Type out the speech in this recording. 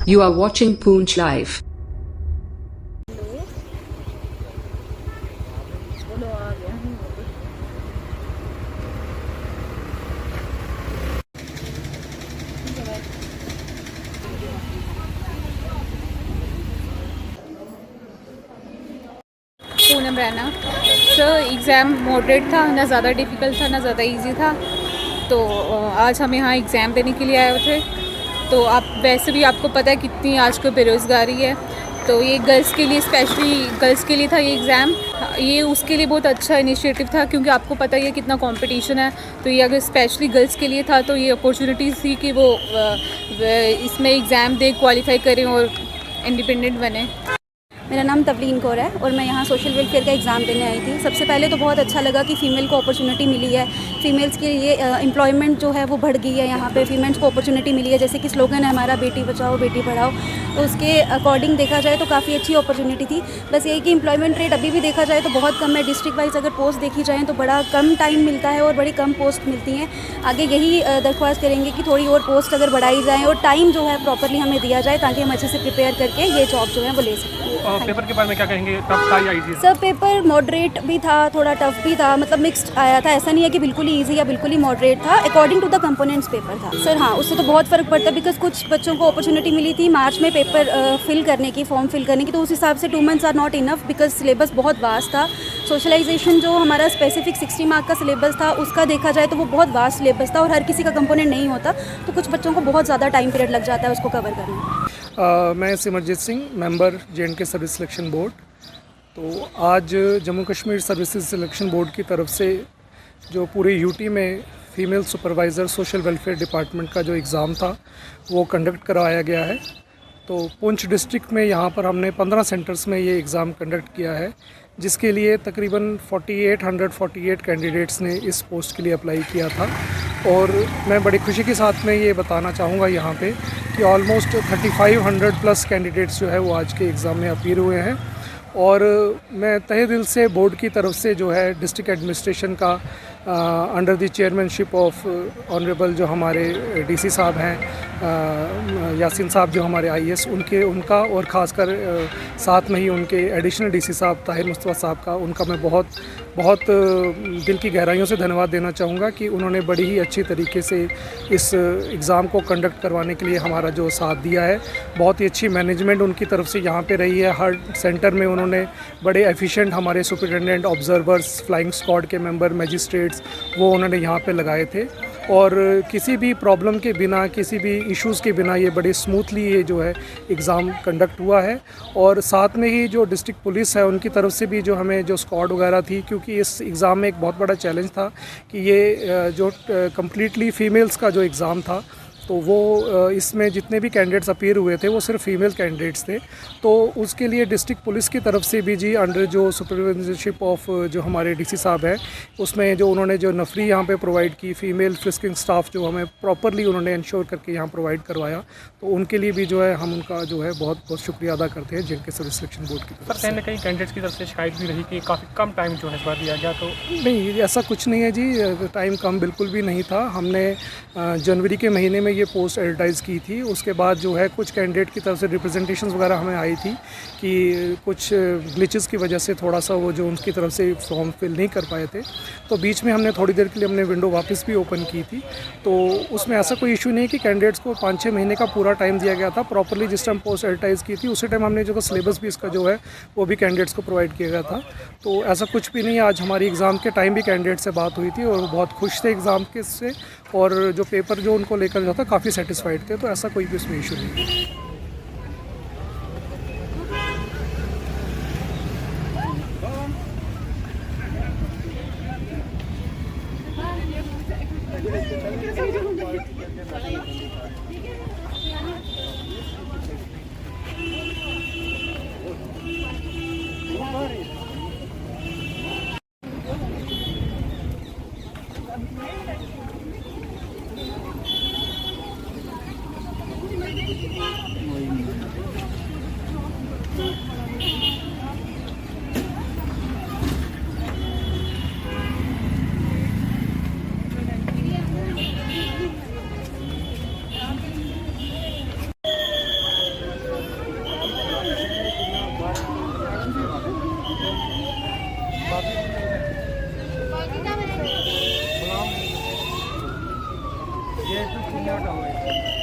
You are watching Poonch Live. Poonam Raina sir, exam moderate था, ना ज़्यादा डिफ़िकल्ट था ना ज़्यादा इजी था। तो आज हम यहाँ एग्ज़ाम देने के लिए आए थे। तो आप वैसे भी आपको पता है कितनी आजकल बेरोज़गारी है, तो ये गर्ल्स के लिए, स्पेशली गर्ल्स के लिए था ये एग्ज़ाम। ये उसके लिए बहुत अच्छा इनिशिएटिव था, क्योंकि आपको पता ही है कितना कंपटीशन है। तो ये अगर स्पेशली गर्ल्स के लिए था तो ये अपॉर्चुनिटीज़ थी कि वो इसमें एग्ज़ाम दे, क्वालिफाई करें और इंडिपेंडेंट बने। मेरा नाम तवलीन कौर है और मैं यहाँ सोशल वेलफेयर का एग्ज़ाम देने आई थी। सबसे पहले तो बहुत अच्छा लगा कि फ़ीमेल को अपॉर्चुनिटी मिली है। फ़ीमेल्स के लिए एम्प्लॉयमेंट जो है वो बढ़ गई है। यहाँ पे फ़ीमेल्स को अपॉर्चुनिटी मिली है, जैसे कि स्लोगन है हमारा बेटी बचाओ बेटी पढ़ाओ, तो उसके अकॉर्डिंग देखा जाए तो काफ़ी अच्छी अपॉर्चुनिटी थी। बस यही कि एम्प्लॉयमेंट रेट अभी भी देखा जाए तो बहुत कम है। डिस्ट्रिक्ट वाइज अगर पोस्ट देखी जाए तो बड़ा कम टाइम मिलता है और बड़ी कम पोस्ट मिलती हैं। आगे यही दरख्वास्त करेंगे कि थोड़ी और पोस्ट अगर बढ़ाई जाए और टाइम जो है प्रॉपरली हमें दिया जाए, ताकि हम अच्छे से प्रिपेयर करके ये जॉब जो है वो ले सकें। पेपर के बारे में क्या कहेंगे? टफ था या इजी? सर पेपर मॉडरेट भी था, थोड़ा टफ भी था, मतलब मिक्स्ड आया था। ऐसा नहीं है कि बिल्कुल ही इजी या बिल्कुल ही मॉडरेट था। According to the components paper था सर। हाँ, उससे तो बहुत फ़र्क पड़ता है, बिकॉज कुछ बच्चों को अपॉर्चुनिटी मिली थी मार्च में पेपर फिल करने की, फॉर्म फिल करने की, तो उस हिसाब से 2 months are not enough, because syllabus बहुत वास्ट था। सोशलाइजेशन जो हमारा स्पेसिफिक 60 मार्क का सिलेबस था, उसका देखा जाए तो वो बहुत वास्ट सिलेबस था और हर किसी का कंपोनेंट नहीं होता, तो कुछ बच्चों को बहुत ज़्यादा टाइम पीरियड लग जाता है उसको कवर करने में। मैं Simarjeet Singh, member J&K service selection board. तो आज Jammu Kashmir services selection board की तरफ से जो पूरे यूटी में female supervisor social welfare department का जो एग्ज़ाम था वो कंडक्ट करवाया गया है। तो पुंछ डिस्ट्रिक्ट में यहाँ पर हमने 15 सेंटर्स में ये एग्ज़ाम कंडक्ट किया है, जिसके लिए तकरीबन 4848 कैंडिडेट्स ने इस पोस्ट के लिए अप्लाई किया था। और मैं बड़ी खुशी के साथ में ये बताना चाहूँगा यहाँ पे कि ऑलमोस्ट 3500 प्लस कैंडिडेट्स जो है वो आज के एग्ज़ाम में अपीयर हुए हैं। और मैं तहे दिल से बोर्ड की तरफ से जो है डिस्ट्रिक्ट एडमिनिस्ट्रेशन का under the chairmanship of honourable जो हमारे डीसी साहब हैं, यासीन साहब जो हमारे आईएएस, उनका और ख़ासकर साथ में ही उनके एडिशनल डीसी साहब ताहिर मुस्तफ़ा साहब का, उनका मैं बहुत दिल की गहराइयों से धन्यवाद देना चाहूँगा कि उन्होंने बड़ी ही अच्छी तरीके से इस एग्ज़ाम को कंडक्ट करवाने के लिए हमारा जो साथ दिया है। बहुत ही अच्छी मैनेजमेंट उनकी तरफ से यहाँ पे रही है। हर सेंटर में उन्होंने बड़े एफिशिएंट हमारे सुपरिटेंडेंट, ऑब्जर्वर्स, फ्लाइंग स्क्वाड के मेंबर, मजिस्ट्रेट्स वो उन्होंने यहाँ पे लगाए थे और किसी भी प्रॉब्लम के बिना, किसी भी इश्यूज़ के बिना ये बड़े स्मूथली ये जो है एग्ज़ाम कंडक्ट हुआ है। और साथ में ही जो डिस्ट्रिक्ट पुलिस है उनकी तरफ से भी जो हमें जो स्क्वाड वगैरह थी, क्योंकि इस एग्ज़ाम में एक बहुत बड़ा चैलेंज था कि ये जो कम्प्लीटली फ़ीमेल्स का जो एग्ज़ाम था, तो वो इसमें जितने भी कैंडिडेट्स अपीयर हुए थे वो सिर्फ फीमेल कैंडिडेट्स थे। तो उसके लिए डिस्ट्रिक्ट पुलिस की तरफ से भी जी अंडर जो सुपरविजनशिप ऑफ जो हमारे डीसी साहब हैं, उसमें जो उन्होंने जो नफरी यहाँ पे प्रोवाइड की, फ़ीमेल फ्रिस्किंग स्टाफ जो हमें प्रॉपरली उन्होंने इंश्योर करके यहाँ प्रोवाइड करवाया, तो उनके लिए भी जो है हम उनका जो है बहुत बहुत शुक्रिया अदा करते हैं J&K सर्विस सिलेक्शन बोर्ड की तरफ से। कहीं ना कहीं कैंडिडेट्स की तरफ से शिकायत भी रही कि काफ़ी कम टाइम जो है इस बार दिया गया, तो नहीं ऐसा कुछ नहीं है जी, टाइम कम बिल्कुल भी नहीं था। हमने जनवरी के महीने में ये पोस्ट एडवर्टाइज़ की थी। उसके बाद जो है कुछ कैंडिडेट की तरफ से रिप्रेजेंटेशंस वगैरह हमें आई थी कि कुछ ग्लिचेस की वजह से थोड़ा सा वो जो उनकी तरफ से फॉर्म फिल नहीं कर पाए थे, तो बीच में हमने थोड़ी देर के लिए हमने विंडो वापस भी ओपन की थी। तो उसमें ऐसा कोई इशू नहीं कि कैंडिडेट्स को 5-6 महीने का पूरा टाइम दिया गया था। प्रॉपरली जिस टाइम पोस्ट एडवर्टाइज़ की थी उसी टाइम हमने जो सिलेबस भी इसका जो है वो भी कैंडिडेट्स को प्रोवाइड किया गया था। तो ऐसा कुछ भी नहीं है। आज हमारी एग्ज़ाम के टाइम भी कैंडिडेट से बात हुई थी और वो बहुत खुश थे एग्ज़ाम के से, और जो पेपर जो उनको लेकर जो था काफ़ी सेटिस्फाइड थे। तो ऐसा कोई भी उसमें इशू नहीं है। कितना टाइम हुआ है?